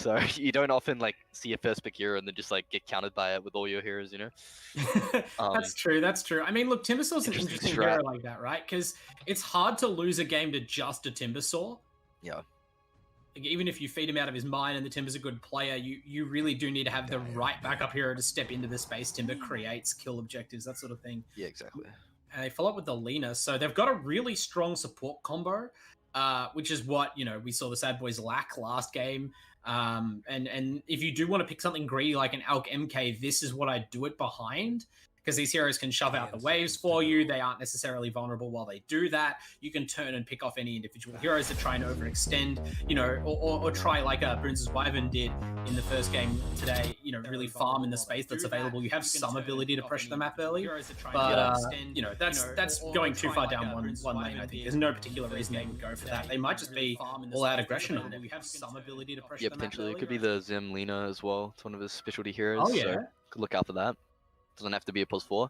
So you don't often like see a first pick hero and then just like get countered by it with all your heroes, you know? That's true. That's true. I mean, look, Timbersaw's an interesting strat. hero like that, right? Because it's hard to lose a game to just a Timbersaw. Yeah. Like, even if you feed him out of his mind and the Timber's a good player, you really do need to have the right backup hero to step into the space Timber creates, kill objectives, that sort of thing. Yeah, exactly. And they follow up with the Lena, so they've got a really strong support combo, which is what we saw the Sad Boys lack last game. And if you do want to pick something greedy like an Alk MK, this is what I do it behind. Because these heroes can shove out the waves for you. They aren't necessarily vulnerable while they do that. You can turn and pick off any individual heroes that try and overextend, or try like Bruns's Wyvern did in the first game today, really farm in the space that's available. You have some ability to pressure the map early, but, that's going too far down one lane, I think. There's no particular reason they would go for that. They might just be all-out aggression on it. You have some ability to pressure the map potentially. early. It could be the Zim Lena as well. It's one of his specialty heroes. Oh, yeah. So could look out for that. Doesn't have to be a +4.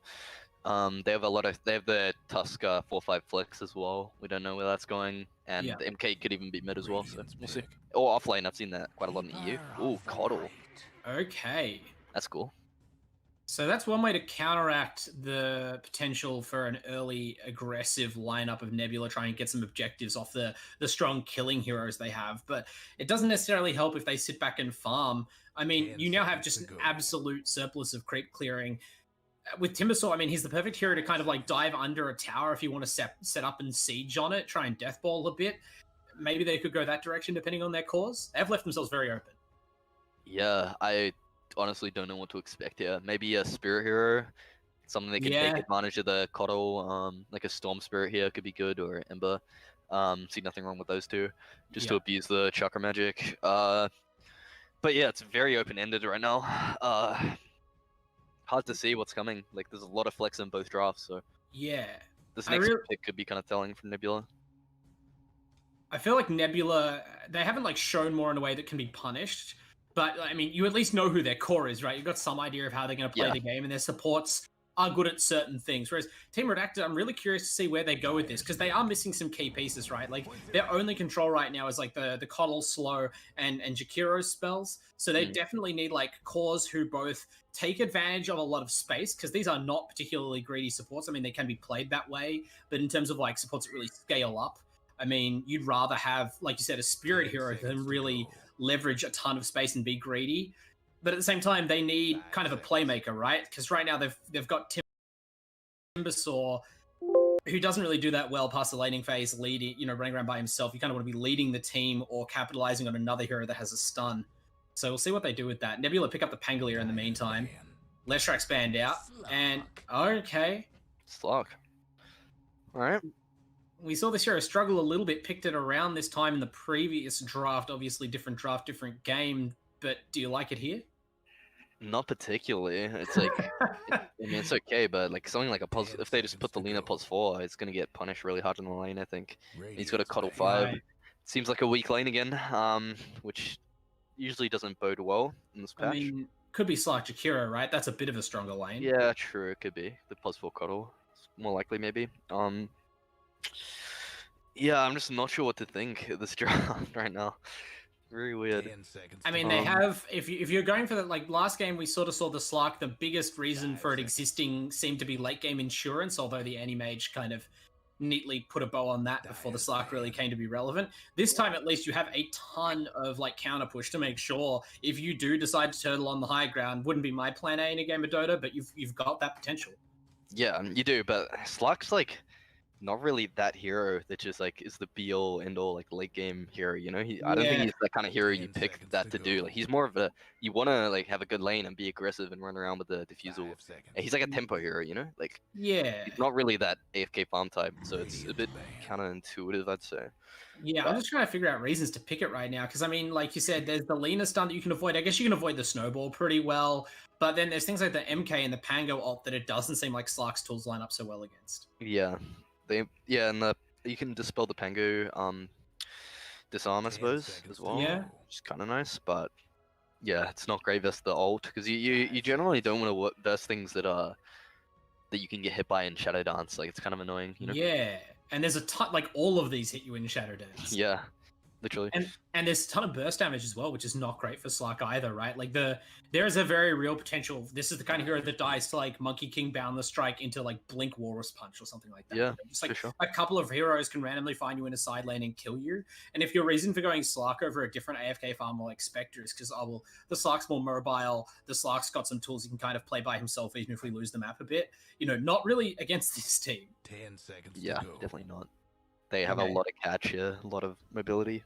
They have the Tusk 4/5 flex as well. We don't know where that's going, and the MK could even be mid as well. So we'll see. Or offlane. I've seen that quite a lot in EU. Ooh, Coddle. Okay, that's cool. So that's one way to counteract the potential for an early aggressive lineup of Nebula trying to get some objectives off the strong killing heroes they have. But it doesn't necessarily help if they sit back and farm. I mean, you now have just an absolute surplus of creep clearing. With Timbersaw, I mean, he's the perfect hero to kind of like dive under a tower if you want to set up and siege on it, try and deathball a bit. Maybe they could go that direction depending on their cause. They've left themselves very open. Yeah, I honestly don't know what to expect here. Maybe a spirit hero, something that can take advantage of the Coddle, like a storm spirit here could be good, or Ember. See nothing wrong with those two, just to abuse the chakra magic. But yeah, it's very open-ended right now. Hard to see what's coming. Like, there's a lot of flex in both drafts, so yeah, this next pick could be kind of telling from Nebula. I feel like Nebula, they haven't like shown more in a way that can be punished. But, I mean, you at least know who their core is, right? You've got some idea of how they're going to play the game, and their supports are good at certain things. Whereas Team Redacted, I'm really curious to see where they go with this, because they are missing some key pieces, right? Like, their only control right now is, like, the Coddle, Slow, and Jakiro's spells. So they definitely need, like, cores who both take advantage of a lot of space, because these are not particularly greedy supports. I mean, they can be played that way, but in terms of, like, supports that really scale up, I mean, you'd rather have, like you said, a spirit hero than really leverage a ton of space and be greedy. But at the same time, they need kind of a playmaker, right? Because right now they've got Timbersaw, who doesn't really do that well past the laning phase, leading, running around by himself. You kind of want to be leading the team or capitalizing on another hero that has a stun. So we'll see what they do with that. Nebula pick up the Pangolier in the meantime. Leshrac expand out. And, okay. Slug. All right. We saw this hero struggle a little bit, picked it around this time in the previous draft. Obviously, different draft, different game. But do you like it here? Not particularly. It's like, I mean, it's okay, but like something like a if they just put the Lena +4, it's gonna get punished really hard in the lane. I think he's got a Coddle 5. Right. Seems like a weak lane again, which usually doesn't bode well in this patch. I mean, could be Slark Jakiro, right? That's a bit of a stronger lane. Yeah, true. It could be the +4 Coddle. It's more likely, maybe. Yeah, I'm just not sure what to think of this draft right now. Very weird. I mean, they have, if you're going for that, like last game, we sort of saw the Slark. The biggest reason for it existing seemed to be late game insurance, although the Anti-Mage kind of neatly put a bow on that before the Slark really came to be relevant. This time, at least, you have a ton of like counter push to make sure if you do decide to turtle on the high ground, wouldn't be my plan A in a game of Dota, but you've got that potential. Yeah, you do, but Slark's like not really that hero that just like is the be all end all like late game hero, you know? I don't think he's that kind of hero you pick that to do. Like he's more of a, you want to like have a good lane and be aggressive and run around with the diffusal. He's like a tempo hero, you know? Like he's not really that AFK farm type, so it's a bit counterintuitive, I'd say. Yeah, I'm just trying to figure out reasons to pick it right now, because I mean, like you said, there's the Lena stun that you can avoid. I guess you can avoid the snowball pretty well, but then there's things like the MK and the Pango ult that it doesn't seem like Slark's tools line up so well against. Yeah. And you can dispel the Pango disarm, I suppose, as well. Yeah, which is kind of nice, but yeah, it's not great versus the ult, because you generally don't want to verse things that you can get hit by in Shadow Dance. Like it's kind of annoying, you know? Yeah, and there's a ton, like all of these hit you in Shadow Dance. Yeah, literally. And there's a ton of burst damage as well, which is not great for Slark either, right? Like there is a very real potential. This is the kind of hero that dies to like Monkey King Boundless Strike into like Blink Walrus Punch or something like that. Yeah, just like sure. a couple of heroes can randomly find you in a side lane and kill you. And if your reason for going Slark over a different AFK farm like Spectre is because the Slark's more mobile, the Slark's got some tools he can kind of play by himself even if we lose the map a bit. Not really against this team. 10 seconds. Yeah, to go. definitely not. They have a lot of catch here, a lot of mobility.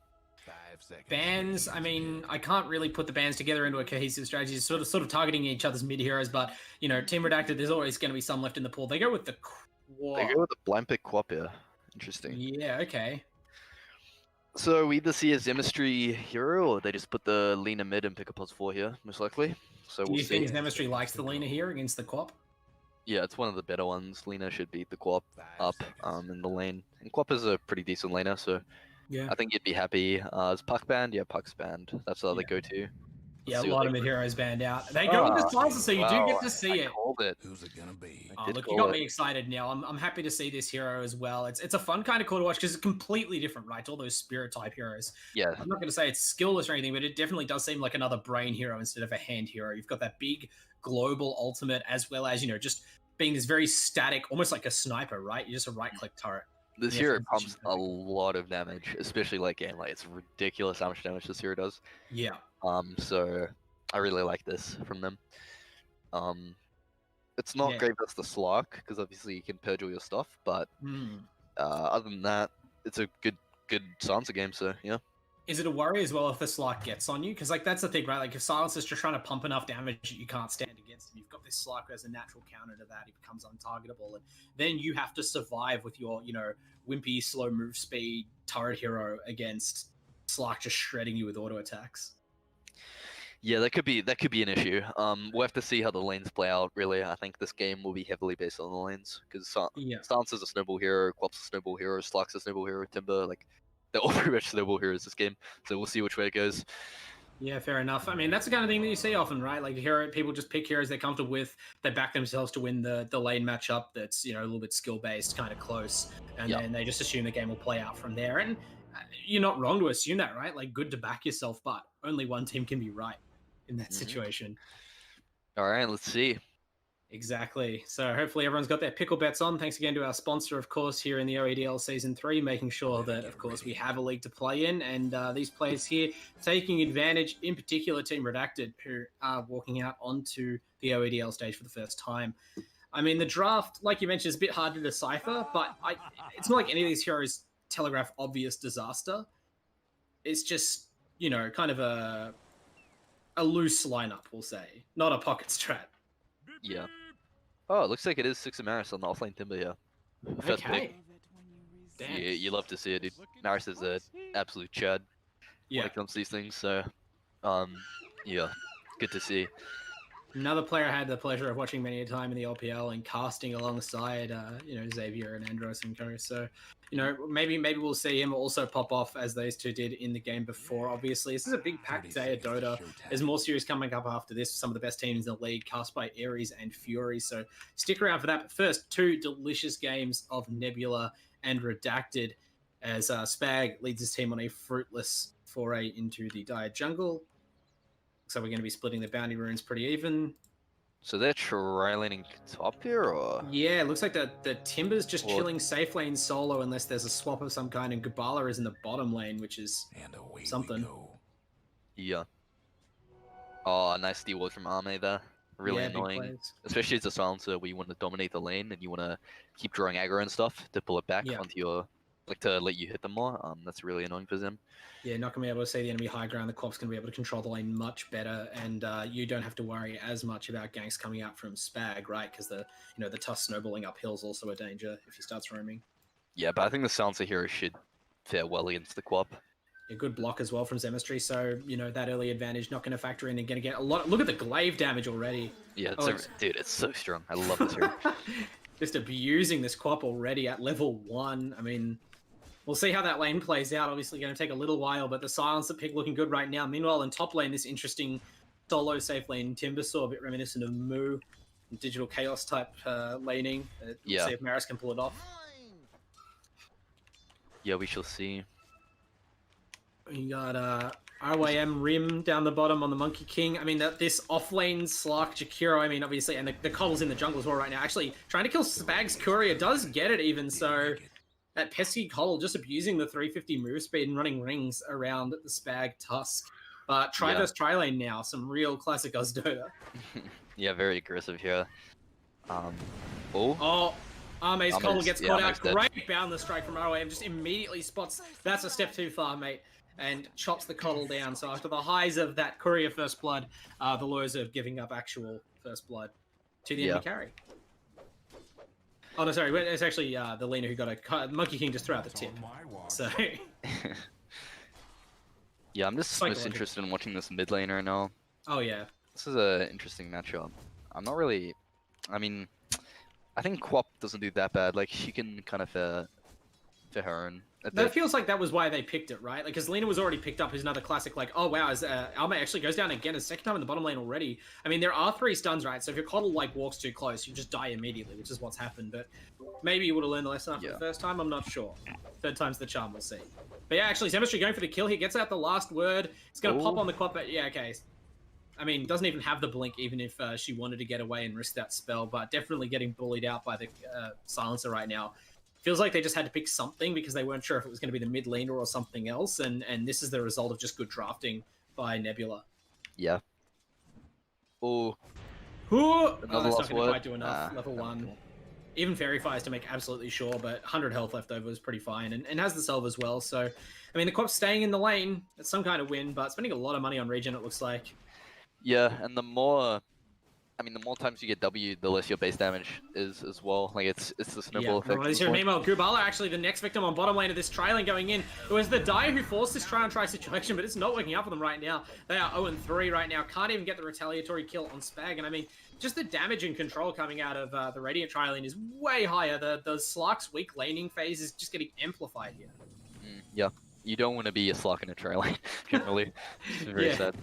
5 seconds. Bans, I mean, I can't really put the bans together into a cohesive strategy. Sort of targeting each other's mid heroes, but Team Redacted, there's always going to be some left in the pool. They go with the Quap. They go with the blind pick Quap here. Interesting. Yeah, okay. So we either see a Zemistry hero, or they just put the Lena mid and pick a +4 here, most likely. So Do we'll you see. think Zemistry likes the Lena here against the Quap? Yeah, it's one of the better ones. Lena should beat the Quap 5 up seconds. in the lane. And Quap is a pretty decent laner, so Yeah. I think you'd be happy. Is Puck banned? Yeah, Puck's banned. That's all they go to. Yeah, a see what lot they of mid go. heroes banned out. They go with the silencer, so you do get to see I it. called it. Who's it gonna be? I Oh, did look, you call got it. me excited now. I'm happy to see this hero as well. It's a fun kind of call to watch because it's completely different, right? To all those spirit type heroes. Yeah, I'm not going to say it's skillless or anything, but it definitely does seem like another brain hero instead of a hand hero. You've got that big global ultimate as well as, just being this very static, almost like a sniper, right? You're just a right-click turret. this Yeah, hero transition pumps a lot of damage, especially late game. Like, it's ridiculous how much damage this hero does. Yeah. So I really like this from them. It's not Yeah. great versus the Slark because obviously you can purge all your stuff, but other than that, it's a good silencer game. So yeah. Is it a worry as well if the Slark gets on you? Because that's the thing, right? Like if Silence is just trying to pump enough damage that you can't stand against him, you've got this Slark as a natural counter to that. He becomes untargetable, and then you have to survive with your, wimpy, slow move speed turret hero against Slark just shredding you with auto attacks. Yeah, that could be an issue. We'll have to see how the lanes play out. Really, I think this game will be heavily based on the lanes because Stance is a snowball hero, Quap's a snowball hero, Slark's a snowball hero, Timber, like they're all pretty much snowball heroes this game. So we'll see which way it goes. Yeah, fair enough. I mean, that's the kind of thing that you see often, right? Like people just pick heroes they're comfortable with. They back themselves to win the lane matchup that's a little bit skill based, kind of close, and then they just assume the game will play out from there. And you're not wrong to assume that, right? Like, good to back yourself, but only one team can be right in that situation. All right, let's see. Exactly. So hopefully everyone's got their pickle bets on. Thanks again to our sponsor, of course, here in the OEDL Season 3, making sure that, of course, we have a league to play in. And these players here taking advantage, in particular Team Redacted, who are walking out onto the OEDL stage for the first time. I mean, the draft, like you mentioned, is a bit hard to decipher, but it's not like any of these heroes telegraph obvious disaster. It's just, kind of a loose lineup, we'll say. Not a pocket strat. Yeah. Oh, it looks like it is 6 of Maris on the offlane Timber here. First pick. Damn. Yeah, you love to see it, dude. Maris is an absolute chad when it comes to these things, so yeah, good to see. Another player I had the pleasure of watching many a time in the LPL and casting alongside, Xavier and Andros and co. So, maybe we'll see him also pop off as those two did in the game before. Obviously, this is a big packed day of Dota. There's more series coming up after this. Some of the best teams in the league, cast by Ares and Fury. So stick around for that. But first, 2 delicious games of Nebula and Redacted as Spag leads his team on a fruitless foray into the Dire Jungle. So we're going to be splitting the bounty runes pretty even. So they're trailing top here, or? Yeah, it looks like the Timber's just chilling safe lane solo unless there's a swap of some kind, and Gabala is in the bottom lane, which is something. Yeah. Oh, nice steal ward from Arme there. Really annoying. Especially as a silencer where you want to dominate the lane and you want to keep drawing aggro and stuff to pull it back onto your... Like, to let you hit them more. That's really annoying for them. Yeah, not going to be able to see the enemy high ground. The Quap's going to be able to control the lane much better, and you don't have to worry as much about ganks coming out from Spag, right? Because the tough snowballing uphill is also a danger if he starts roaming. Yeah, but I think the silencer hero should fare well against the Quap. A good block as well from Zemistry, so that early advantage not going to factor in and going to get a lot. Look at the glaive damage already. Yeah, dude, it's so strong. I love this hero. Just abusing this Quap already at level 1. I mean, we'll see how that lane plays out. Obviously going to take a little while, but the silencer pick looking good right now. Meanwhile, in top lane, this interesting solo safe lane Timbersaw, a bit reminiscent of Moo, digital chaos type laning. We'll see if Maris can pull it off. Yeah, we shall see. You got RYM Rim down the bottom on the Monkey King. I mean, this offlane Slark Jakiro, I mean, obviously, and the Coddle's in the jungle as well right now. Actually, trying to kill Spag's Courier does get it even, so that pesky Coddle just abusing the 350 move speed and running rings around the Spag Tusk. But try versus tri lane now, some real classic Oz Dota. Yeah, very aggressive here. Arme's Coddle gets caught out. Great boundless strike from ROM, just immediately spots that's a step too far, mate, and chops the Coddle down. So after the highs of that Courier first blood, the lows of giving up actual first blood to the enemy carry. Oh no, sorry, it's actually the laner who got a Monkey King just threw out the tip. So yeah, I'm just most interested in watching this mid laner now. Oh yeah, this is an interesting matchup. I'm not really, I mean, I think Quap doesn't do that bad. Like, she can kind of fare her own. That feels like that was why they picked it, right? Like, because Lena was already picked up, who's another classic, like, oh wow, Alma actually goes down again a second time in the bottom lane already. I mean, there are 3 stuns, right? So if your Coddle, like, walks too close, you just die immediately, which is what's happened. But maybe you would have learned the lesson after the first time, I'm not sure. Third time's the charm, we'll see. But yeah, actually, Zemistry going for the kill. He gets out the last word. It's going to pop on the Quap, but yeah, okay. I mean, doesn't even have the blink, even if she wanted to get away and risk that spell, but definitely getting bullied out by the Silencer right now. Feels like they just had to pick something because they weren't sure if it was going to be the mid laner or something else, and this is the result of just good drafting by Nebula. Yeah. Oh. That's not going to quite do enough. Level 1. Even Fairy Fires to make absolutely sure, but 100 health left over is pretty fine, and has the Salve as well, so... I mean, the Quap's staying in the lane. It's some kind of win, but spending a lot of money on regen, it looks like. Yeah, and the more times you get W, the less your base damage is as well. Like, it's the snowball effect. Meanwhile, Gubala actually the next victim on bottom lane of this tri-lane going in. It was the Dire who forced this try-on-try situation, but it's not working out for them right now. They are 0-3 right now. Can't even get the retaliatory kill on Spag, and I mean, just the damage and control coming out of the Radiant tri-lane is way higher. The Slark's weak laning phase is just getting amplified here. Yeah, you don't want to be a Slark in a tri-lane, generally. It's very sad.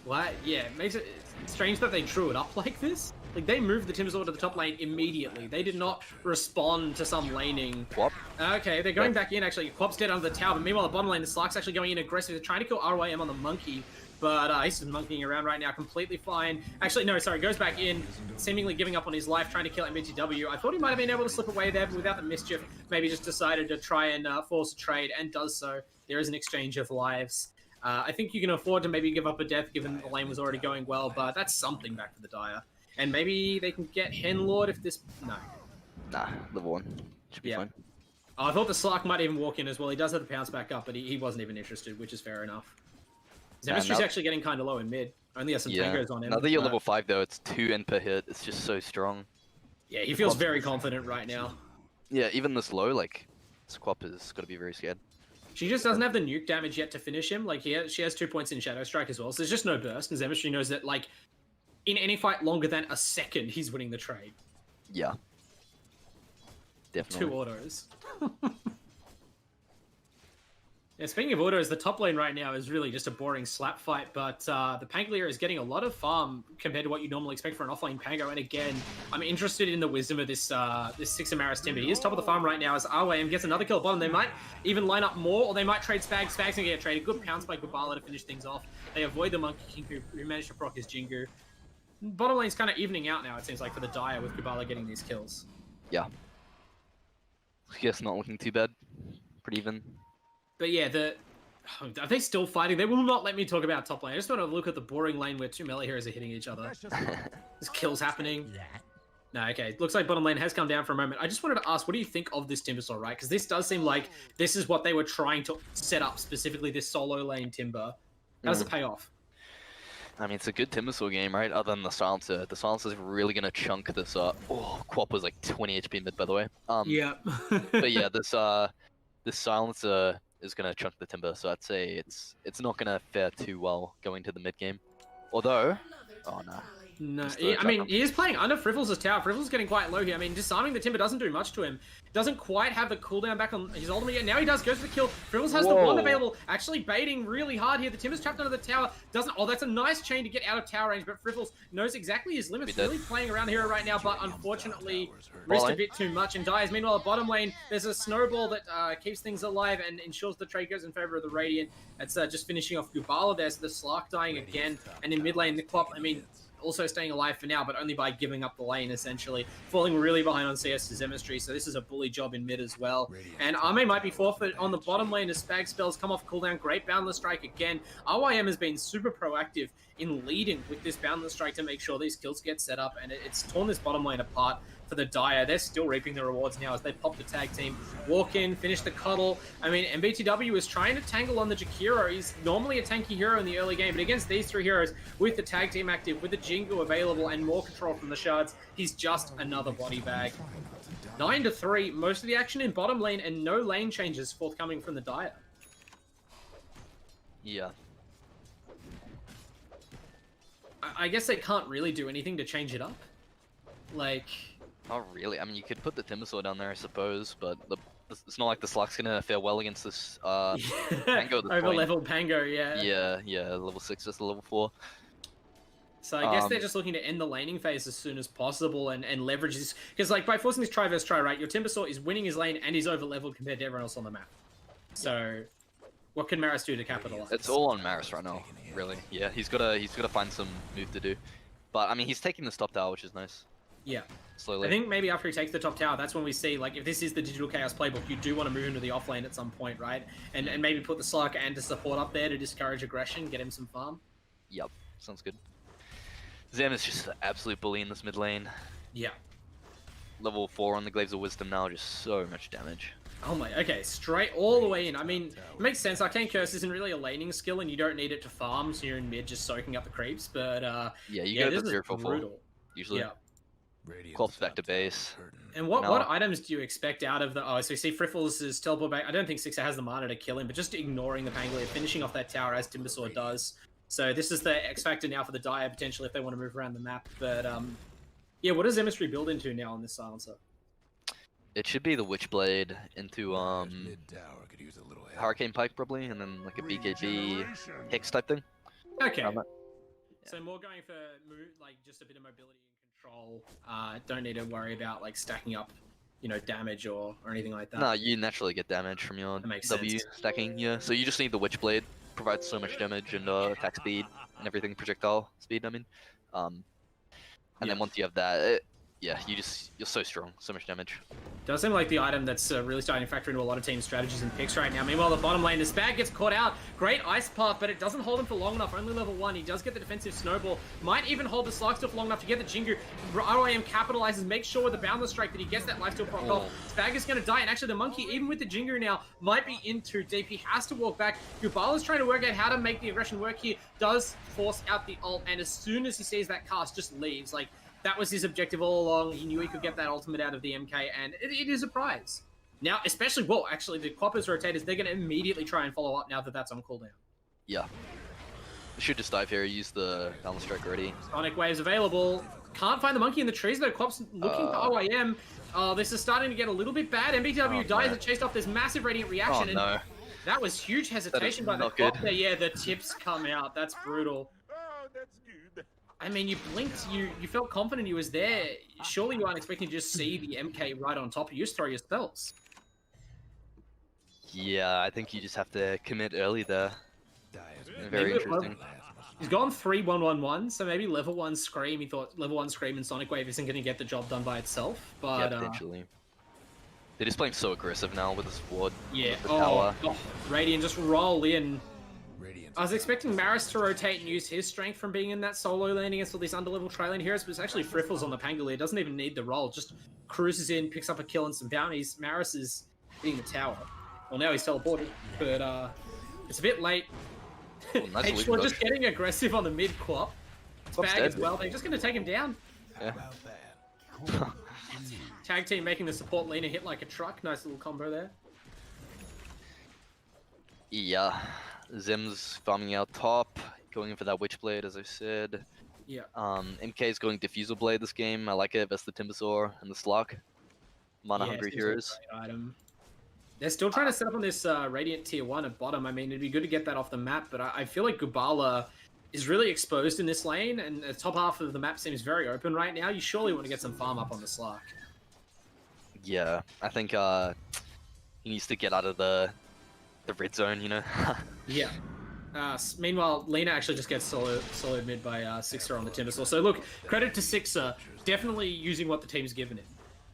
What? Yeah, it makes it strange that they drew it up like this. Like, they moved the Timbersaw to the top lane immediately. They did not respond to some laning. Quap? Okay, they're going back in, actually. Quap's dead under the tower, but meanwhile, the bottom lane, the Slark's actually going in aggressive. They're trying to kill RYM on the Monkey, but he's just monkeying around right now, completely fine. Actually, no, sorry, goes back in, seemingly giving up on his life, trying to kill MBTW. I thought he might have been able to slip away there, but without the mischief, maybe just decided to try and force a trade, and does so. There is an exchange of lives. I think you can afford to maybe give up a death given the lane was already going well, but that's something back for the Dire. And maybe they can get Henlord if this... No. Nah, level 1. Should be fine. Oh, I thought the Slark might even walk in as well. He does have the pounce back up, but he wasn't even interested, which is fair enough. Zemistry's actually getting kind of low in mid. Only has some tangos on him. Now that you're level 5 though, it's 2 N per hit. It's just so strong. Yeah, he feels very confident right now. Yeah, even this low, like, Squap has got to be very scared. She just doesn't have the nuke damage yet to finish him. Like, she has 2 points in Shadow Strike as well, so there's just no burst, and Zemistry knows that, like, in any fight longer than a second, he's winning the trade. Yeah. Definitely. 2 autos. Yeah, speaking of autos, the top lane right now is really just a boring slap fight, but the Pangolier is getting a lot of farm compared to what you normally expect for an offlane Pango, and again, I'm interested in the wisdom of this Six Amaris Timber. He is top of the farm right now as RWM gets another kill at bottom. They might even line up more, or they might trade Spag. Spag's gonna get traded. Good pounce by Gubala to finish things off. They avoid the Monkey King who managed to proc his Jingu. Bottom lane's kind of evening out now, it seems like, for the Dire with Gubala getting these kills. Yeah. I guess not looking too bad. Pretty even. But yeah, are they still fighting? They will not let me talk about top lane. I just want to look at the boring lane where 2 melee heroes are hitting each other. There's kills happening. No, okay. Looks like bottom lane has come down for a moment. I just wanted to ask, what do you think of this Timbersaw, right? Because this does seem like this is what they were trying to set up, specifically this solo lane Timber. How does it pay off? I mean, it's a good Timbersaw game, right? Other than the Silencer. The Silencer's really going to chunk this up. Oh, Quap was like 20 HP mid, by the way. Yeah. But yeah, this Silencer is going to chunk the Timber, so I'd say it's not going to fare too well going to the mid game. Although, oh no. No, I mean, he is playing under Friffles' tower. Friffles is getting quite low here. I mean, disarming the Timber doesn't do much to him. Doesn't quite have the cooldown back on his ultimate yet. Now he does, goes for the kill. Friffles has the wand available, actually baiting really hard here. The Timber's trapped under the tower. Doesn't, oh, that's a nice chain to get out of tower range, but Friffles knows exactly his limits. Really playing around here right now, but unfortunately, risked a bit too much and dies. Meanwhile, at bottom lane, there's a snowball that keeps things alive and ensures the trade goes in favor of the Radiant. That's just finishing off Gubala there, so the Slark dying again. And in mid lane, the Clop, I mean, also staying alive for now, but only by giving up the lane, essentially. Falling really behind on CS's Zemistry, so this is a bully job in mid as well. And Arme might be forfeit on the bottom lane as Spag spells come off cooldown. Great Boundless Strike again. RYM has been super proactive in leading with this Boundless Strike to make sure these kills get set up, and it's torn this bottom lane apart for the Dire. They're still reaping the rewards now as they pop the tag team, walk in, finish the cuddle. I mean, MBTW is trying to tangle on the Jakiro. He's normally a tanky hero in the early game, but against these three heroes, with the tag team active, with the Jingu available, and more control from the shards, he's just another body bag. 9-3, most of the action in bottom lane, and no lane changes forthcoming from the Dire. Yeah. I guess they can't really do anything to change it up. Like... Not really. I mean, you could put the Timbersaw down there, I suppose, but it's not like the Slug's gonna fare well against this Pango. Over-level Pango, yeah. Yeah, level 6, just a level 4. So I guess they're just looking to end the laning phase as soon as possible and leverage this. Because like by forcing this try versus try, right, your Timbersaw is winning his lane and he's over-leveled compared to everyone else on the map. So what can Maris do to capitalize? It's all on Maris right now, really. Yeah, he's gotta find some move to do. But I mean, he's taking the stop tower, which is nice. Yeah. Slowly. I think maybe after he takes the top tower, that's when we see, like, if this is the Digital Chaos playbook, you do want to move into the off lane at some point, right? And maybe put the Slark and the support up there to discourage aggression, get him some farm. Yep, sounds good. Zem is just an absolute bully in this mid lane. Yeah. Level 4 on the Glaives of Wisdom now, just so much damage. Oh my, okay, straight all the way in. I mean, it makes sense. Arcane Curse isn't really a laning skill, and you don't need it to farm, so you're in mid just soaking up the creeps, but yeah, you get it to 0 for 4, usually. Yeah. Clops back to base. And what items do you expect out of the... Oh, so you see Friffles' teleport back. I don't think Sixer has the mana to kill him, but just ignoring the Pangolier, finishing off that tower as Timbersaw does. So this is the X Factor now for the Dire, potentially, if they want to move around the map. But, yeah, what does Zemistry build into now on this Silencer? It should be the Witchblade into, Hurricane Pike, probably, and then, like, a BKB Hex type thing. Okay. So more going for, like, just a bit of mobility and control. Don't need to worry about, like, stacking up, you know, damage or anything like that. No, you naturally get damage from your W stacking, yeah. So you just need the Witchblade. Provides so much damage and attack speed and everything, projectile speed, I mean. And then once you have that, yeah, you're so strong, so much damage. Does seem like the item that's really starting to factor into a lot of team strategies and picks right now. Meanwhile, the bottom lane, the Spag gets caught out. Great Ice Path, but it doesn't hold him for long enough. Only level 1. He does get the defensive snowball. Might even hold the Slark still for long enough to get the Jingu. RYM capitalizes, makes sure with the Boundless Strike that he gets that lifesteal proc off. Spag is going to die, and actually the Monkey, even with the Jingu now, might be in too deep. He has to walk back. Gubala's trying to work out how to make the aggression work here. Does force out the ult, and as soon as he sees that cast, just leaves. Like, that was his objective all along. He knew he could get that ultimate out of the MK, and it is a prize. Now, especially, well, actually, the Quappers rotators, they're going to immediately try and follow up now that that's on cooldown. Yeah. Should just dive here, use the Boundless Strike already. Sonic Waves available. Can't find the Monkey in the trees, though. Quap's looking for OYM. This is starting to get a little bit bad. MBW dies and chased off this massive Radiant reaction. Oh, no. And that was huge hesitation by the Quap there. Yeah, the tips come out. That's brutal. Oh, that's good. I mean, you blinked, you felt confident he was there. Surely you aren't expecting to just see the MK right on top of you. Just throw your spells. Yeah, I think you just have to commit early there. Very interesting. He's gone 3-1-1-1, so maybe level 1 Scream. He thought level 1 Scream and Sonic Wave isn't going to get the job done by itself. But, yeah, potentially. They're just playing so aggressive now with this ward. Yeah, the tower. Radiant just roll in. I was expecting Maris to rotate and use his strength from being in that solo lane against all these underlevel trailing heroes, but it's actually Friffles on the Pangolier. Doesn't even need the roll, just cruises in, picks up a kill and some bounties. Maris is hitting the tower. Well, now he's teleported, but it's a bit late. H1 just getting aggressive on the mid Quap. Spag as well. They're just going to take him down. Yeah. Tag team making the support Lena hit like a truck. Nice little combo there. Yeah. Zim's farming out top, going in for that Witchblade, as I said. Yeah. MK is going Diffusal Blade this game. I like it versus the Timbersaw and the Slug. Mana hungry seems like a heroes. great item. They're still trying to set up on this Radiant Tier 1 at bottom. I mean, it'd be good to get that off the map, but I feel like Gubala is really exposed in this lane, and the top half of the map seems very open right now. You surely want to get some farm up on the Slark. Yeah, I think he needs to get out of the red zone, you know? Yeah. Meanwhile, Lena actually just gets soloed mid by Sixer on the Timbersaw. So look, credit to Sixer, definitely using what the team's given him.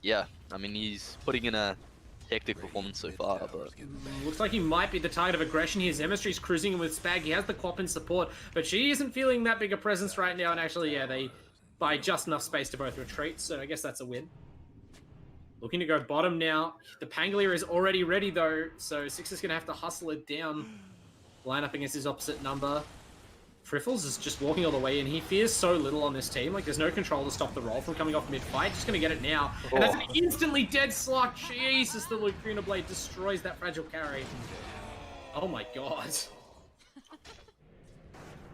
Yeah, I mean, he's putting in a hectic performance so far, but... Looks like he might be the target of aggression here. Zemistry's cruising him with Spag. He has the Quap in support, but she isn't feeling that big a presence right now, and actually, yeah, they buy just enough space to both retreat, so I guess that's a win. Looking to go bottom now. The Pangolier is already ready, though, so Sixer's going to have to hustle it down. Line up against his opposite number. Friffles is just walking all the way in. He fears so little on this team. Like, there's no control to stop the roll from coming off mid-fight. Just going to get it now. And that's an instantly dead Slark. Jesus, the Lacuna Blade destroys that fragile carry. Oh my god.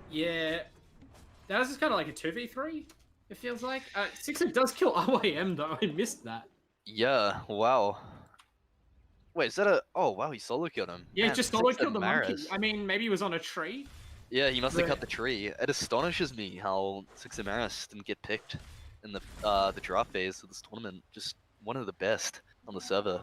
Yeah. That was just kind of like a 2v3, it feels like. Sixer does kill RYM, though. I missed that. Yeah, wow. Wait, is that a... Oh, wow, he solo killed him. Yeah, Man, he just solo Sixer killed the monkey. Maris. I mean, maybe he was on a tree. Yeah, he must have cut the tree. It astonishes me how Sixer Maris didn't get picked in the draft phase of this tournament. Just one of the best on the server.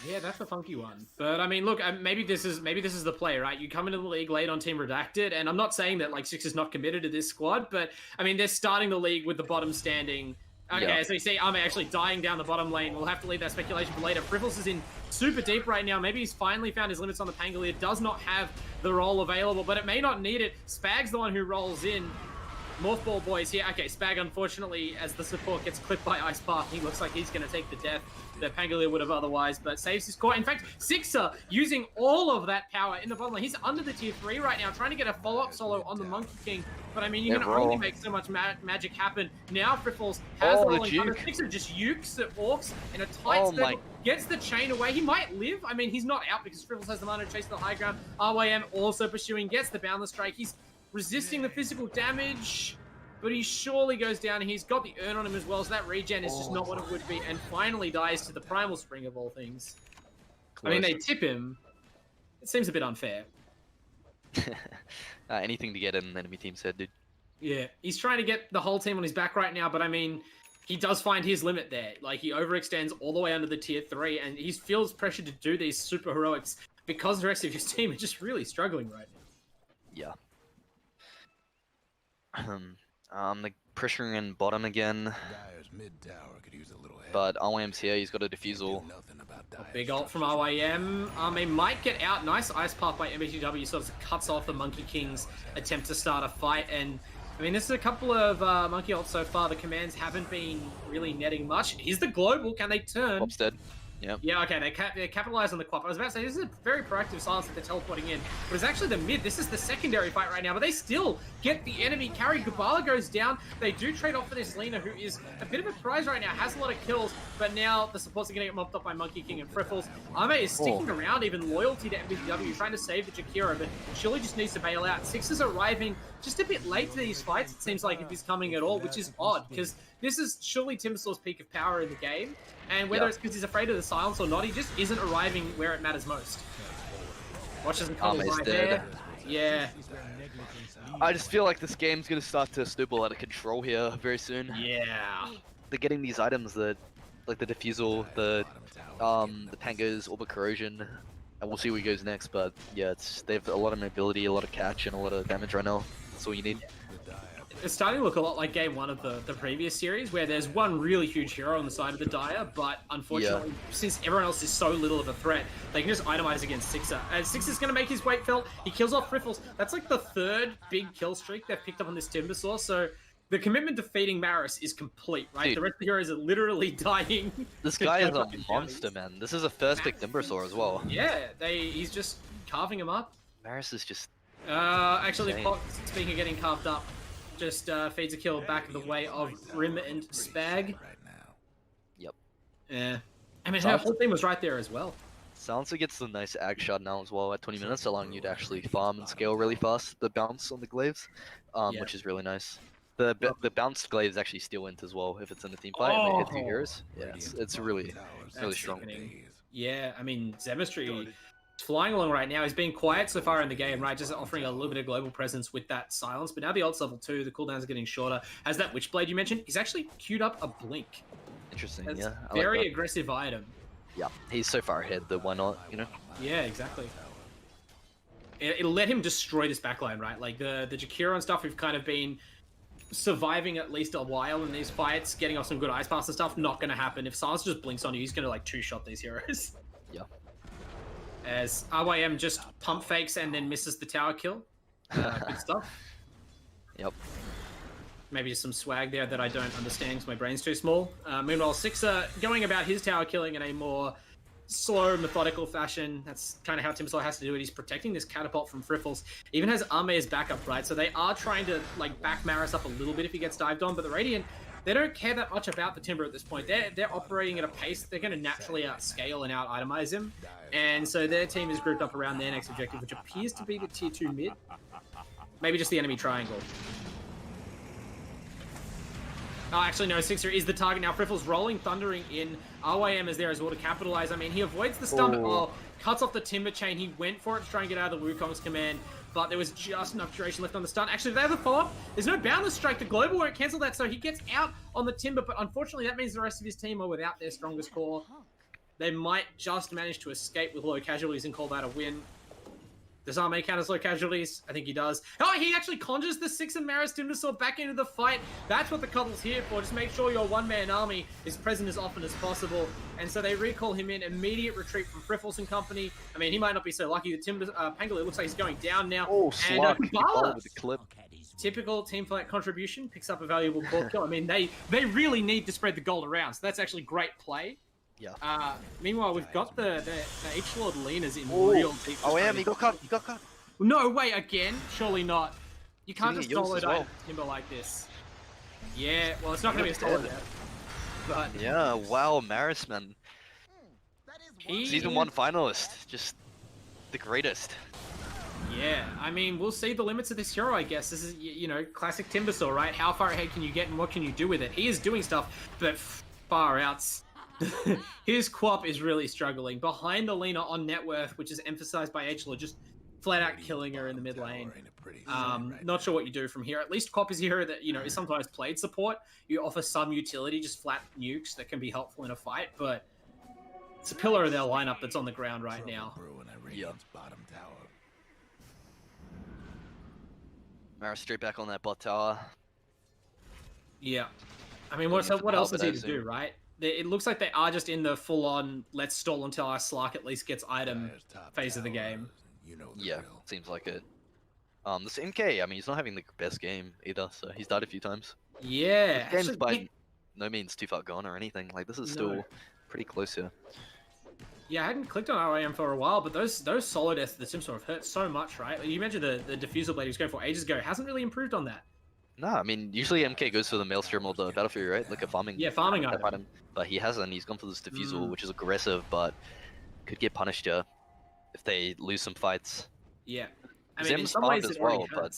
Yeah, that's a funky one. But I mean, look, maybe this is the play, right? You come into the league late on Team Redacted, and I'm not saying that like Sixer's not committed to this squad, but I mean they're starting the league with the bottom standing. Okay, yeah. So you see Ame actually dying down the bottom lane. We'll have to leave that speculation for later. Friffles is in super deep right now. Maybe he's finally found his limits on the Pangolier. Does not have the roll available, but it may not need it. Spag's the one who rolls in. Morphball boys here. Okay, Spag, unfortunately, as the support gets clipped by Ice Path, he looks like he's going to take the death that Pangolier would have otherwise, but saves his core. In fact, Sixer using all of that power in the bottom lane. He's under the tier 3 right now, trying to get a follow-up solo on the Monkey King. But I mean, you can only make so much magic happen. Now Friffles has the rolling thunder. Sixer just ukes the Orcs in a tight circle, gets the chain away. He might live. I mean, he's not out because Friffles has the mana to chase the high ground. RYM also pursuing, gets the Boundless Strike. He's resisting the physical damage, but he surely goes down. He's got the urn on him as well, so that regen is just not what it would be, and finally dies to the Primal Spring of all things. Close. I mean, they tip him. It seems a bit unfair. Anything to get in the enemy team's head, dude. Yeah, he's trying to get the whole team on his back right now, but I mean, he does find his limit there. Like, he overextends all the way under the tier 3, and he feels pressure to do these super heroics because the rest of his team are just really struggling right now. Yeah. Like pressuring in bottom again. But RYM's here, he's got a defusal. A big ult from RYM. They might get out. Nice ice path by MBTW, sort of cuts off the Monkey King's attempt to start a fight. And I mean, this is a couple of Monkey ults so far. The commands haven't been really netting much. Here's the global. Can they turn? Quap's dead. Yep. Yeah, okay, they capitalize on the Quap. I was about to say, this is a very proactive silence that they're teleporting in, but it's actually the mid. This is the secondary fight right now, but they still get the enemy carry. Gubala goes down. They do trade off for this Lena, who is a bit of a prize right now, has a lot of kills, but now the supports are going to get mopped up by Monkey King and Friffles. Ame is sticking around, even loyalty to MBW, trying to save the Jakira, but surely just needs to bail out. Six is arriving just a bit late to these fights, it seems like, if he's coming at all, which is odd, because this is surely Timbersaw's peak of power in the game. And whether it's because he's afraid of the silence or not, he just isn't arriving where it matters most. Watches him come right there. Yeah. I just feel like this game's gonna start to snowball out of control here very soon. Yeah. They're getting these items that, like the defusal, the Pango's Orbit Corrosion, and we'll see where he goes next. But yeah, they have a lot of mobility, a lot of catch, and a lot of damage right now. That's all you need. It's starting to look a lot like game 1 of the previous series, where there's one really huge hero on the side of the Dire, but unfortunately, since everyone else is so little of a threat, they can just itemize against Sixer. And Sixer's going to make his weight felt. He kills off Friffles. That's like the 3rd big kill streak they've picked up on this Timbersaw, so the commitment to feeding Maris is complete, right? Dude, the rest of the heroes are literally dying. This guy is a monster, man. This is a first pick Timbersaw as well. Yeah, he's just carving him up. Maris is just... actually, speaking of getting carved up, just feeds a kill back the way of Rim and Spag. Yep. Yeah. I mean, her whole team was right there as well. Silencer gets the nice ag shot now as well at 20 minutes, allowing you to actually farm and scale really fast, the bounce on the glaives, which is really nice. The bounced glaives actually steal int as well if it's in a team fight and they hit 2 heroes. Yeah, it's really strong. Yeah, I mean, Zemistry is flying along right now. He's being quiet so far in the game, right? Just offering a little bit of global presence with that silence. But now the ult's level 2, the cooldowns are getting shorter. Has that Witchblade you mentioned, he's actually queued up a Blink. Interesting, That's yeah. I very like that. aggressive item. Yeah, he's so far ahead that why not, you know? Yeah, exactly. It'll let him destroy this backline, right? Like the Jakiro and stuff, we've kind of been surviving at least a while in these fights, getting off some good ice pass and stuff. Not going to happen. If Silence just blinks on you, he's going to like 2-shot these heroes. Yeah. As RYM just pump fakes and then misses the tower kill. Good stuff. Yep. Maybe just some swag there that I don't understand because my brain's too small. Meanwhile, Sixer going about his tower killing in a more slow, methodical fashion. That's kind of how Timbersaw has to do it. He's protecting this catapult from Friffles. Even has Arme as backup, right? So they are trying to like back Maris up a little bit if he gets dived on, but the Radiant, they don't care that much about the Timber at this point. They're operating at a pace. They're going to naturally outscale and out-itemize him. And so their team is grouped up around their next objective, which appears to be the tier 2 mid. Maybe just the enemy triangle. Oh, actually, no. Sixer is the target now. Friffle's rolling, thundering in. RYM is there as well to capitalize. I mean, he avoids the stun, but cuts off the Timber Chain. He went for it to try and get out of the Wukong's command, but there was just enough duration left on the stun. Actually, they have a follow-up. There's no Boundless Strike. The Global won't cancel that, so he gets out on the Timber, but unfortunately, that means the rest of his team are without their strongest core. They might just manage to escape with low casualties and call that a win. Does Arme count as low casualties? I think he does. Oh, he actually conjures the Six and Maris Timbersaw back into the fight. That's what the Cuddle's here for. Just make sure your one-man army is present as often as possible. And so they recall him in. Immediate retreat from Friffles and company. I mean, he might not be so lucky. The Pangolin looks like he's going down now. Oh, and Kubala with the clip. Typical team fight contribution. Picks up a valuable board kill. I mean, they really need to spread the gold around. So that's actually great play. Yeah. Meanwhile, we've got the H-Lord Lenas in real deep. Oh, yeah, he got cut. No way, again? Surely not. You can't just solo well. Timber like this. Yeah, well, it's not going to be a solo yet. But yeah, wow, Maris, man. Season 1 finalist. Just the greatest. Yeah, I mean, we'll see the limits of this hero, I guess. This is, you know, classic Timbersaw, right? How far ahead can you get and what can you do with it? He is doing stuff, but far outs. His Quap is really struggling. Behind the Lena on net worth, which is emphasized by H-Lord, just flat out killing her in the mid lane. Not sure what you do from here. At least Quap is a hero that, you know, is sometimes played support. You offer some utility, just flat nukes that can be helpful in a fight, but it's a pillar of their lineup that's on the ground right now. Yeah. Maris straight back on that bot tower. Yeah. I mean, what else is he to do, right? It looks like they are just in the full-on let's stall until our Slark at least gets item phase of the game. Yeah, seems like it. This MK, I mean, he's not having the best game either, so he's died a few times. Yeah. This game's by no means too far gone or anything. Like, this is still pretty close here. Yeah, I hadn't clicked on RIM for a while, but those solo deaths of the Sim sort of hurt so much, right? Like, you mentioned the Diffusal Blade he was going for ages ago. Hasn't really improved on that. No, I mean, usually MK goes for the Maelstrom or the Battle Fury, right? Like a farming item. But he hasn't. He's gone for this Diffusal, which is aggressive, but could get punished here if they lose some fights. Yeah. I mean, in some farmed ways as well, but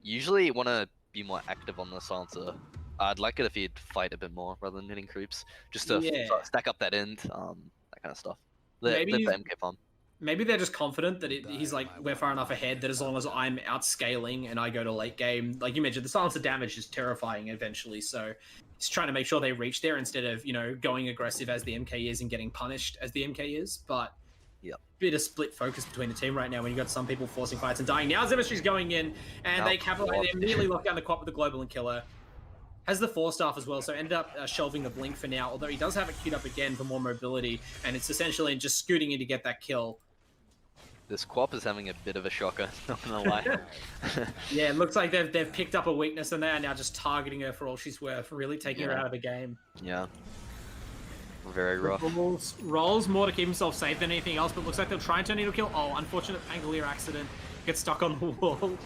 usually you want to be more active on the Silencer. I'd like it if he'd fight a bit more rather than hitting creeps, just to stack up that end, that kind of stuff. Let the MK farm. Maybe they're just confident that he's like, we're far enough ahead that as long as I'm outscaling and I go to late game, like you mentioned, the Silencer damage is terrifying eventually, so he's trying to make sure they reach there instead of, you know, going aggressive as the MK is and getting punished as the MK is, but bit of split focus between the team right now when you've got some people forcing fights and dying. Now Zemistry's going in, and they capitalize, they immediately lock down the Quap with the Global and Killer. Has the 4-staff as well, so ended up shelving the Blink for now, although he does have it queued up again for more mobility, and it's essentially just scooting in to get that kill. This Quap is having a bit of a shocker, not gonna lie. Yeah, it looks like they've picked up a weakness and they are now just targeting her for all she's worth, really taking her out of the game. Yeah. Very rough. Rolls more to keep himself safe than anything else, but looks like they'll try and turn into a kill. Oh, unfortunate Pangolier accident. Gets stuck on the wall.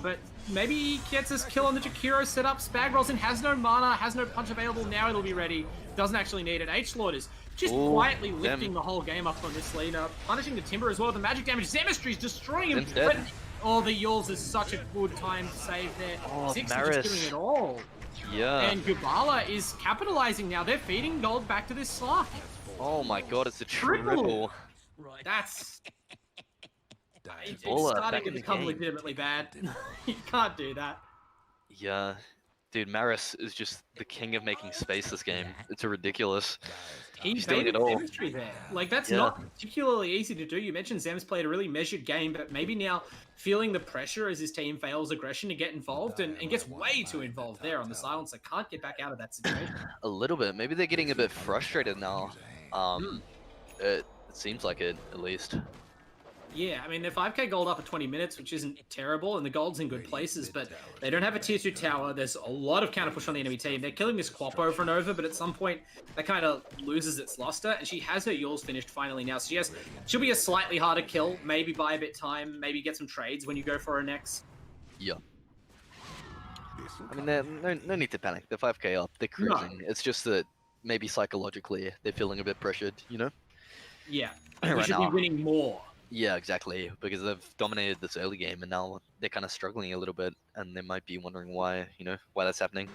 But maybe he gets his kill on the Jakiro setup. Spag rolls in, has no mana, has no punch available. Now it'll be ready. Doesn't actually need it. H-Lord is just quietly lifting the whole game up on this lead up. Punishing the Timber as well. The magic damage. Zemistry's destroying him. But Oh, the Yules is such a good time to save there. Oh, Six Maris. is just doing it all. Yeah. And Gubala is capitalizing now. They're feeding gold back to this Slark. Oh my god, it's a Triple. triple. That's... It's Gubala starting back to in the become game. legitimately bad. You can't do that. Yeah. Dude, Maris is just the king of making space this game. It's ridiculous. He He's doing baited it all. chemistry there. Like, that's Yeah. not particularly easy to do. You mentioned Zem's played a really measured game, but maybe now feeling the pressure as his team fails aggression to get involved and gets way too involved there on the silencer. Can't get back out of that situation. A little bit. Maybe they're getting a bit frustrated now. It seems like it, at least. Yeah, I mean, they're 5k gold up at 20 minutes, which isn't terrible, and the gold's in good places, but they don't have a tier 2 tower. There's a lot of counter push on the enemy team. They're killing this Quap over and over, but at some point, that kind of loses its luster, and she has her Yules finished finally now. So she'll be a slightly harder kill, maybe buy a bit time, maybe get some trades when you go for her next. Yeah. I mean, no need to panic. They're 5k up. They're cruising. It's just that maybe psychologically they're feeling a bit pressured, you know? Yeah, Right we should now. be winning more. Yeah, exactly. Because they've dominated this early game, and now they're kind of struggling a little bit, and they might be wondering why, you know, why that's happening.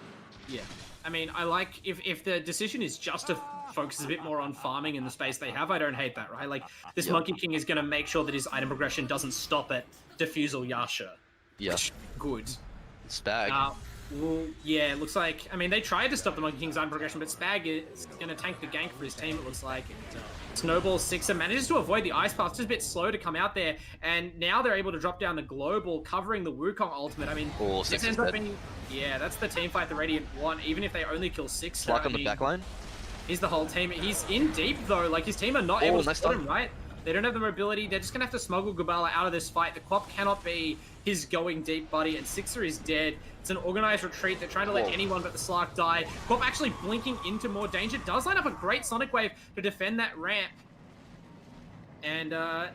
Yeah, I mean, I like if the decision is just to focus a bit more on farming in the space they have. I don't hate that, right? Like this Monkey King is going to make sure that his item progression doesn't stop at Diffusal Yasha. Yeah. Good. Spag. Well, yeah, it looks like... I mean, they tried to stop the Monkey King's item progression, but Spag is going to tank the gank for his team, it looks like. Snowball Sixer manages to avoid the Ice Path, just a bit slow to come out there, and now they're able to drop down the Global, covering the Wukong ultimate. I mean, this ends up being... Yeah, that's the team fight the Radiant want, even if they only kill Sixer. Block on the backline. He's the whole team. He's in deep, though. Like, his team are not able to spot him, right? They don't have the mobility. They're just going to have to smuggle Gubala out of this fight. The Quap cannot be his going deep buddy, and Sixer is dead. It's an organized retreat. They're trying to let anyone but the Slark die. Quap actually blinking into more danger. Does line up a great Sonic Wave to defend that ramp. And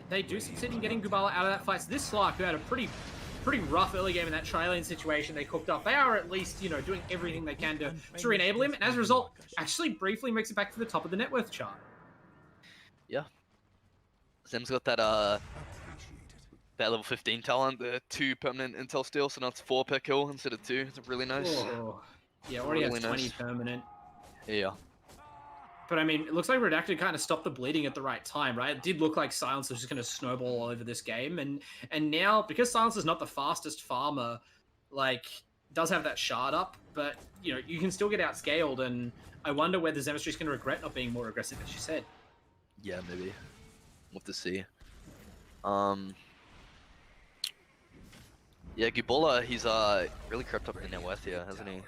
they do succeed in getting Gubala out of that fight. So this Slark, who had a pretty rough early game in that tri-lane situation they cooked up, they are at least, you know, doing everything they can to re-enable him. And as a result, actually briefly makes it back to the top of the net worth chart. Yeah. Zem's got that level 15 talent, the 2 permanent intel steal, so now it's 4 per kill instead of 2. It's really nice. Oh. Yeah, already has 20 permanent. Yeah. But I mean, it looks like Redacted kind of stopped the bleeding at the right time, right? It did look like Silence was just going to snowball all over this game, and now because Silence is not the fastest farmer, like does have that shard up, but you know you can still get outscaled, and I wonder whether Zemistry's going to regret not being more aggressive, as you said. Yeah, maybe. We'll have to see. Yeah, Gubala, he's really crept up in net worth here, hasn't he?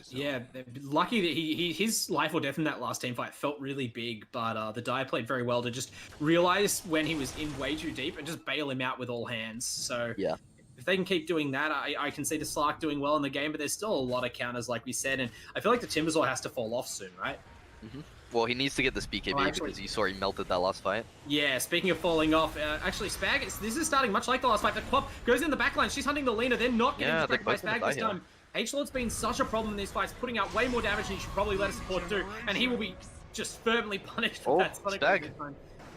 Yeah, lucky that his life or death in that last team fight felt really big, but the Dire played very well to just realize when he was in way too deep and just bail him out with all hands. So yeah, if they can keep doing that, I can see the Slark doing well in the game, but there's still a lot of counters, like we said, and I feel like the Timbersaw has to fall off soon, right? Mm-hmm. Well, he needs to get this BKB because you saw he melted that last fight. Yeah, speaking of falling off, actually Spag, this is starting much like the last fight. The Quap goes in the backline, she's hunting the Lina, they're not getting distracted by Spag this time. H-Lord's been such a problem in these fights, putting out way more damage than he should probably let a support do, and he will be just firmly punished for that. Spag.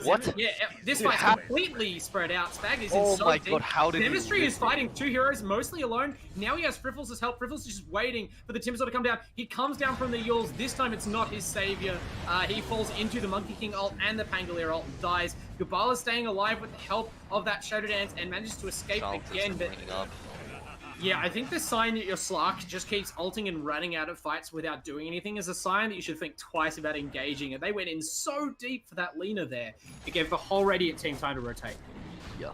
What? Yeah, this fight's completely spread out. Spag is in so deep. God, how did Chemistry is fighting 2 heroes mostly alone. Now he has Friffles as help. Friffles is just waiting for the Timbersaw to come down. He comes down from the Yules. This time it's not his savior. He falls into the Monkey King ult and the Pangolier ult and dies. Gubala's staying alive with the help of that Shadow Dance and manages to escape again. But yeah, I think the sign that your Slark just keeps ulting and running out of fights without doing anything is a sign that you should think twice about engaging. And they went in so deep for that Lina there. It gave the whole Radiant team time to rotate. Yeah.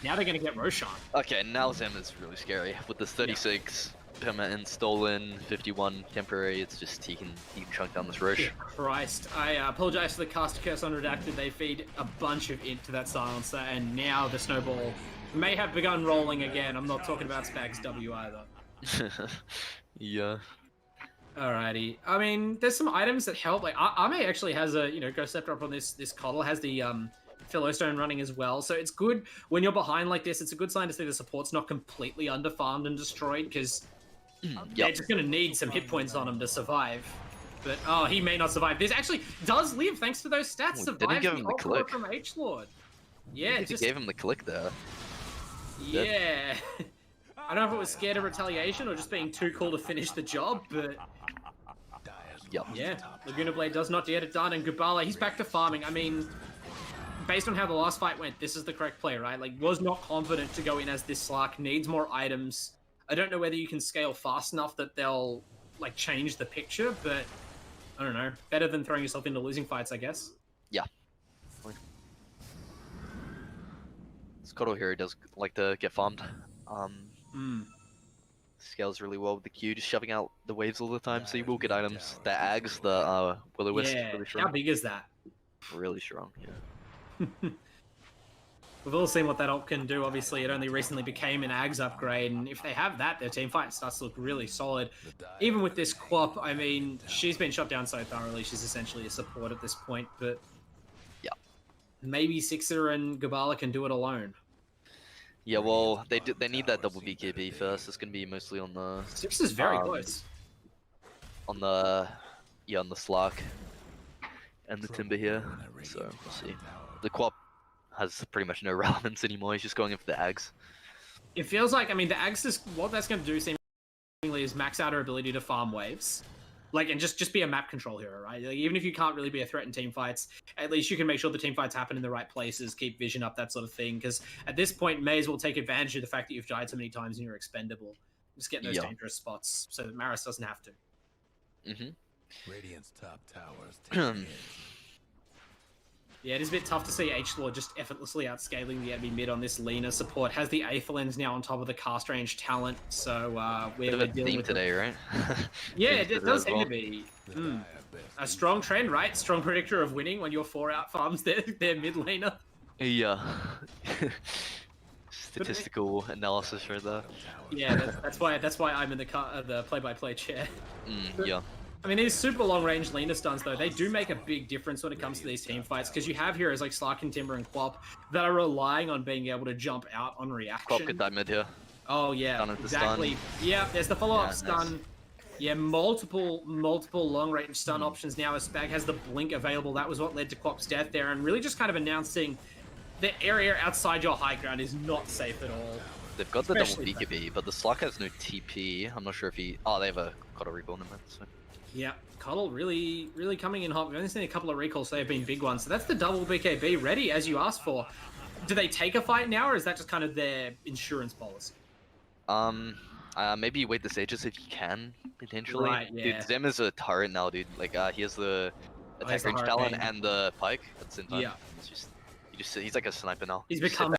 Now they're going to get Roshan. Okay, now Zem is really scary. With this 36 permanent stolen, 51 temporary, it's just he can chunk down this Rosh. Christ. I apologize for the caster curse on Redacted. They feed a bunch of int to that silencer, and now the snowball may have begun rolling again. I'm not talking about Spag's W either. Yeah. Alrighty. I mean, there's some items that help. Like, Ame actually has a, Ghost Scepter up on this Coddle, has the Philostone running as well. So it's good when you're behind like this. It's a good sign to see the support's not completely underfarmed and destroyed, because they're just going to need some hit points on him to survive. But, oh, he may not survive. This actually does live thanks to those stats. Didn't give him the click from H-Lord. Yeah, just gave him the click there. Yeah. I don't know if it was scared of retaliation or just being too cool to finish the job, but Yep. yeah, Laguna Blade does not get it done, and Gubala, he's back to farming. I mean, based on how the last fight went, this is the correct play, right? Like, was not confident to go in as this Slark, needs more items. I don't know whether you can scale fast enough that they'll, like, change the picture, but I don't know. Better than throwing yourself into losing fights, I guess. Yeah. Scotto here does like to get farmed. Scales really well with the Q, just shoving out the waves all the time, so you will get items. The Ags, the Will-O-Wisp, Yeah, really strong. how big is that? Really strong, yeah. We've all seen what that ult can do. Obviously, it only recently became an Ags upgrade, and if they have that, their team fight starts to look really solid. Even with this Quap, I mean, she's been shot down so thoroughly, she's essentially a support at this point, but yeah, maybe Sixer and Gubala can do it alone. Yeah, well, they need that double BKB first. It's gonna be mostly on the Sixer's very close. On the Slark and the Timber here. So we'll see. The Quap has pretty much no relevance anymore. He's just going in for the Ags. It feels like, I mean, the Ags is what that's going to do seemingly is max out her ability to farm waves. Like, and just be a map control hero, right? Like, even if you can't really be a threat in team fights, at least you can make sure the team fights happen in the right places, keep vision up, that sort of thing. Because at this point, Maze will take advantage of the fact that you've died so many times and you're expendable. Just get in those dangerous spots so that Maris doesn't have to. Radiant's top towers. Yeah, it is a bit tough to see H-Lord just effortlessly outscaling the enemy mid on this Lina support. Has the Aether Lens now on top of the cast range talent, so we're dealing with today, right? Yeah, it does seem to be. A strong trend, right? Strong predictor of winning when your 4-out farms their mid laner. Yeah. Statistical analysis right there. Yeah, that's why I'm in the play-by-play chair. Yeah. I mean, these super long-range Lina stuns, though, they do make a big difference when it comes to these team fights, because you have heroes like Slark and Timber and Quap that are relying on being able to jump out on reaction. Quap could die mid here. Oh, yeah, exactly. Yeah, there's the follow-up stun. Nice. Yeah, multiple long-range stun options now as Spag has the blink available. That was what led to Quap's death there, and really just kind of announcing the area outside your high ground is not safe at all. They've got the double BKB, but the Slark has no TP. I'm not sure if he... Oh, they have a Kodo reborn in that, so... Yeah, Cuddle really coming in hot. We've only seen a couple of recalls, so they've been big ones. So that's the double BKB ready, as you asked for. Do they take a fight now, or is that just kind of their insurance policy? Maybe wait the stages if you can, potentially. Right, yeah. Dude, Zem is a turret now, dude. Like, he has the attack range talent and the pike at the same time. Yeah. He's like a sniper now. He's become